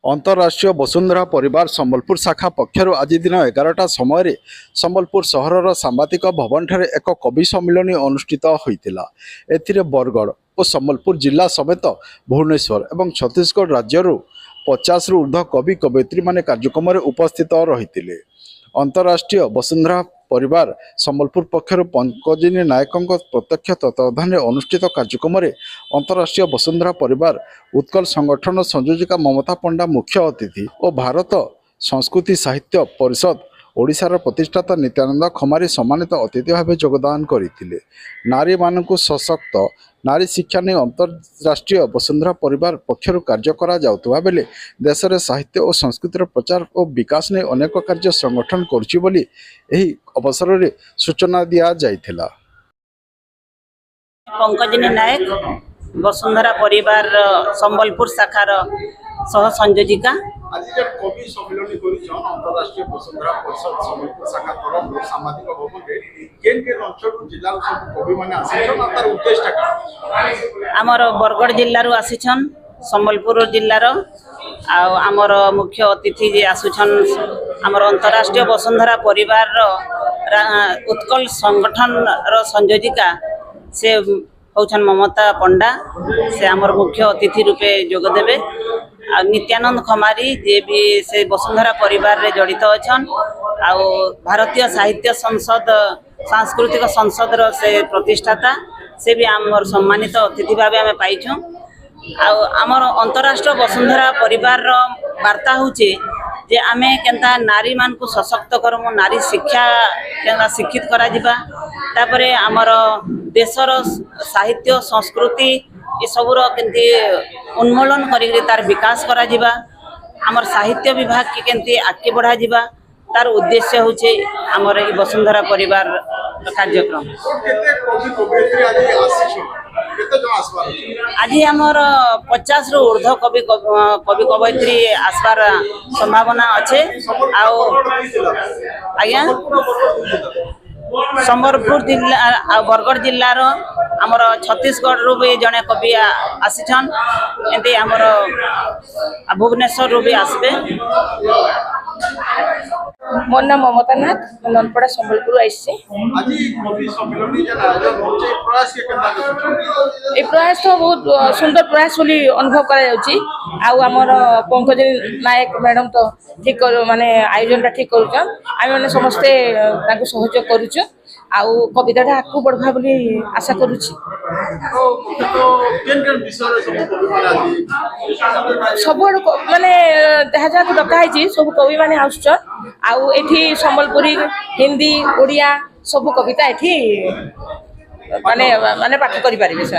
अंतरराष्ट्रीय वसुंधरा परिवार संबलपुर शाखा पक्षर आज दिन 11टा समय संबलपुर सहरर सांबादिक भवन ठारे एक कवि सम्मिलन अनुष्ठित होता। एथिरे बरगढ़ और संबलपुर जिला समेत भुवनेश्वर और छत्तीसगढ़ राज्य 50 रु ऊर्ध्व कवि कवयित्री माने कार्यक्रम उपस्थित रही। अंतरराष्ट्रीय वसुंधरा परिवार संबलपुर पक्षर पंकजिनी नायकों प्रत्यक्ष तत्वावधान अनुष्ठित कार्यक्रम अंतरराष्ट्रीय वसुंधरा परिवार उत्कल संगठन संयोजिका ममता पंडा मुख्य अतिथि और भारत संस्कृति साहित्य परिषद ओडिशार प्रतिष्ठाता नित्यानंद खमारी सम्मानित अतिथि भाव योगदान करते। नारी मानक सशक्त नारी शिक्षा नहीं अंतरराष्ट्रीय वसुंधरा परिवार पक्षर कार्य करा जाउतबा बेले देश में साहित्य और संस्कृतिर प्रचार और विकास नहीं अनेक कार्य संगठन करुछि बोली एही अवसर में सूचना दिया जाइथिला। पंकजिनी नायक वसुंधरा परिवार संबलपुर शाखार सह संयोजिका आज कवि सम्मेलन अंतरराष्ट्रीय वसुंधरा परिषद संबलपुर शाखा तरफ सामाजिक भवन केन अंचल जिला सब कवि माने आसिछन तार उद्देश्य का आमर बरगढ़ जिल्ला रु आसिछन संबलपुर जिल्लार आमर मुख्य अतिथि जे आसुछन आमर अंतरराष्ट्रीय वसुंधरा परिवार उत्कल संगठन रो संयोजिका से होछन ममता पंडा से आमर मुख्य अतिथि रूपे जोग देबे। नित्यानंद खमारी जे भी से वसुंधरा परिवार रे जड़ित अछन आ भारतीय साहित्य संसद सांस्कृतिक संसद रो से प्रतिष्ठाता से भी आमर सम्मानित अतिथि भावे आमे पाइछु। आमर अंतरराष्ट्रीय वसुंधरा परिवार रो वार्ता होचे जे आमे केनता नारी मान को सशक्त करमु नारी शिक्षा केनता शिक्षित करा जिबा तापरे आमर देशर साहित्य संस्कृति ये सबूर केंती उन्मूलन करी तार विकास करा जिबा आमर साहित्य विभाग के केंती आगे बढ़ा जिबा तार उद्देश्य होचे आमर ई वसुंधरा परिवार कार्यक्रम। आज आमर 50 रु ऊर्ध्व कवि कवयित्री आसबार संभावना अच्छे। आज्ञा संबलपुर जिला आ बरगढ़ जिलार आमर छत्तीसगढ़ रु भी जड़े कवि आसीछन एमती आमर भुवनेश्वर रु भी आसबे। मोर नाम ममता नाथ ननपड़ा संबलपुर आइसे। ए प्रयास तो बहुत सुंदर प्रयास बोली अनुभव कर पंकजिनी नायक मैडम तो ठीक माने आयोजन ठीक करुचन आम मैंने समस्ते सहयोग करुचु आउ कविताटा आगू बढ़ा बोली आशा करुछि। सब माने जहाँ जहाँ डका सब कवि माने आउछन आउ एठी संबलपुरी हिंदी ओडिया सब कविता एठी माने पाठ करि पारिबे से।